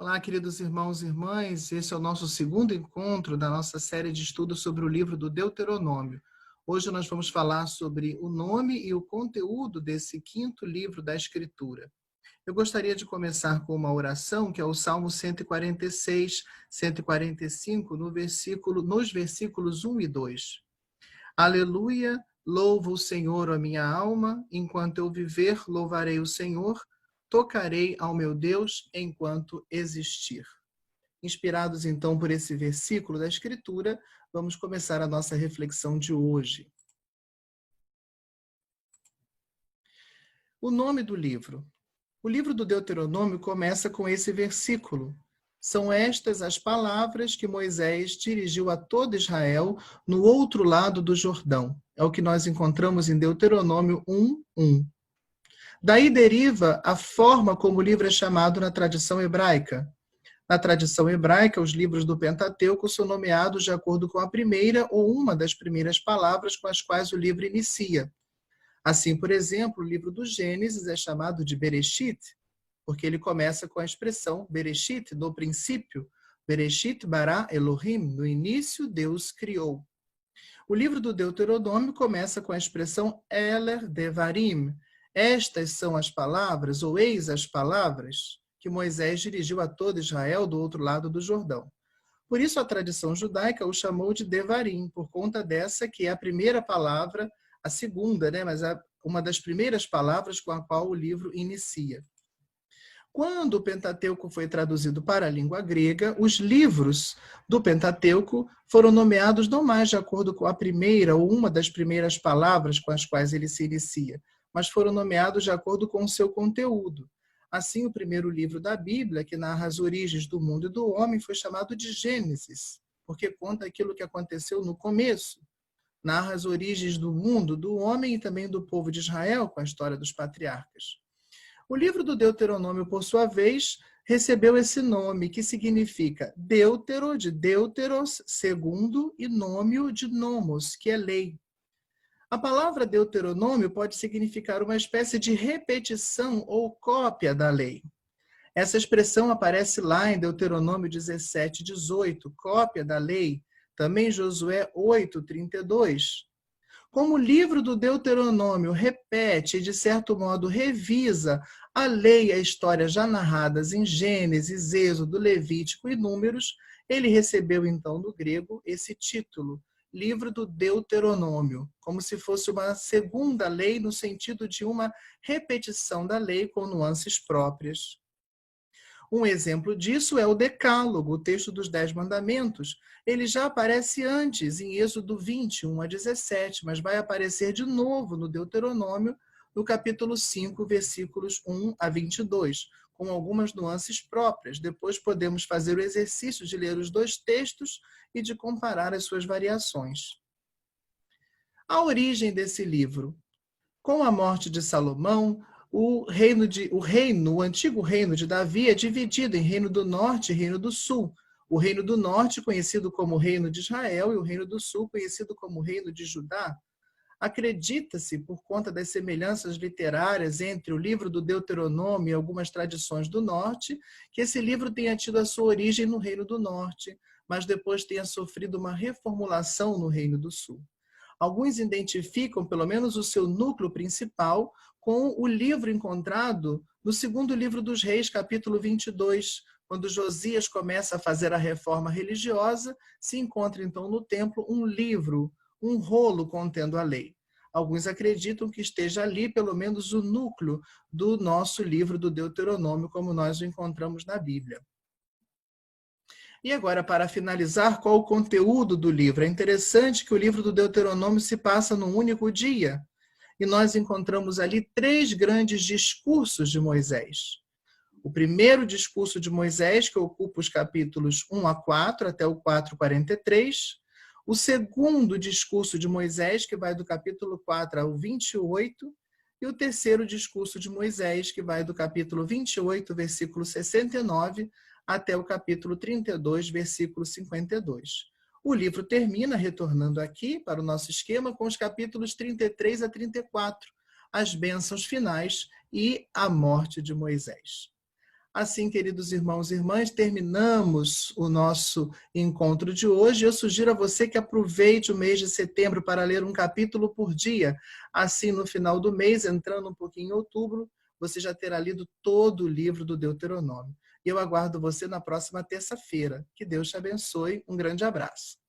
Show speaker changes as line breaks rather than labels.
Olá, queridos irmãos e irmãs. Esse é o nosso segundo encontro da nossa série de estudos sobre o livro do Deuteronômio. Hoje nós vamos falar sobre o nome e o conteúdo desse quinto livro da Escritura. Eu gostaria de começar com uma oração, que é o Salmo 146, 145, nos versículos 1 e 2. Aleluia, louva o Senhor, a minha alma, enquanto eu viver, louvarei o Senhor, tocarei ao meu Deus enquanto existir. Inspirados então por esse versículo da Escritura, vamos começar a nossa reflexão de hoje. O nome do livro. O livro do Deuteronômio começa com esse versículo. São estas as palavras que Moisés dirigiu a todo Israel no outro lado do Jordão. É o que nós encontramos em Deuteronômio 1:1. Daí deriva a forma como o livro é chamado na tradição hebraica. Na tradição hebraica, os livros do Pentateuco são nomeados de acordo com a primeira ou uma das primeiras palavras com as quais o livro inicia. Assim, por exemplo, o livro do Gênesis é chamado de Bereshit, porque ele começa com a expressão Bereshit, no princípio. Bereshit bara Elohim, no início Deus criou. O livro do Deuteronômio começa com a expressão Eler Devarim. Estas são as palavras, ou eis as palavras, que Moisés dirigiu a todo Israel do outro lado do Jordão. Por isso a tradição judaica o chamou de Devarim, por conta dessa que é a primeira palavra, a segunda, mas uma das primeiras palavras com a qual o livro inicia. Quando o Pentateuco foi traduzido para a língua grega, os livros do Pentateuco foram nomeados não mais de acordo com a primeira ou uma das primeiras palavras com as quais ele se inicia, mas foram nomeados de acordo com o seu conteúdo. Assim, o primeiro livro da Bíblia, que narra as origens do mundo e do homem, foi chamado de Gênesis, porque conta aquilo que aconteceu no começo. Narra as origens do mundo, do homem e também do povo de Israel, com a história dos patriarcas. O livro do Deuteronômio, por sua vez, recebeu esse nome, que significa Deutero, de Deuteros, segundo, e nômio, de nomos, que é lei. A palavra Deuteronômio pode significar uma espécie de repetição ou cópia da lei. Essa expressão aparece lá em Deuteronômio 17:18, cópia da lei, também Josué 8:32. Como o livro do Deuteronômio repete e, de certo modo, revisa a lei e a história já narradas em Gênesis, Êxodo, Levítico e Números, ele recebeu, então, no grego, esse título, Livro do Deuteronômio, como se fosse uma segunda lei no sentido de uma repetição da lei com nuances próprias. Um exemplo disso é o Decálogo, o texto dos 10 mandamentos. Ele já aparece antes, em Êxodo 21:17, mas vai aparecer de novo no Deuteronômio, no capítulo 5, versículos 1-22, com algumas nuances próprias. Depois podemos fazer o exercício de ler os dois textos e de comparar as suas variações. A origem desse livro. Com a morte de Salomão, o antigo reino de Davi é dividido em Reino do Norte e Reino do Sul. O Reino do Norte, conhecido como Reino de Israel, e o Reino do Sul, conhecido como Reino de Judá. Acredita-se, por conta das semelhanças literárias entre o livro do Deuteronômio e algumas tradições do Norte, que esse livro tenha tido a sua origem no Reino do Norte, mas depois tenha sofrido uma reformulação no Reino do Sul. Alguns identificam, pelo menos, o seu núcleo principal com o livro encontrado no segundo livro dos Reis, capítulo 22, quando Josias começa a fazer a reforma religiosa, se encontra, então, no templo um livro, um rolo contendo a lei. Alguns acreditam que esteja ali, pelo menos, o núcleo do nosso livro do Deuteronômio, como nós o encontramos na Bíblia. E agora, para finalizar, qual o conteúdo do livro? É interessante que o livro do Deuteronômio se passa num único dia. E nós encontramos ali 3 grandes discursos de Moisés. O primeiro discurso de Moisés, que ocupa os capítulos 1-4 até o 4:43. O segundo discurso de Moisés, que vai do capítulo 4 ao 28. E o terceiro discurso de Moisés, que vai do capítulo 28, versículo 69, até o capítulo 32, versículo 52. O livro termina, retornando aqui para o nosso esquema, com os capítulos 33-34, as bênçãos finais e a morte de Moisés. Assim, queridos irmãos e irmãs, terminamos o nosso encontro de hoje. Eu sugiro a você que aproveite o mês de setembro para ler um capítulo por dia. Assim, no final do mês, entrando um pouquinho em outubro, você já terá lido todo o livro do Deuteronômio. E eu aguardo você na próxima terça-feira. Que Deus te abençoe. Um grande abraço.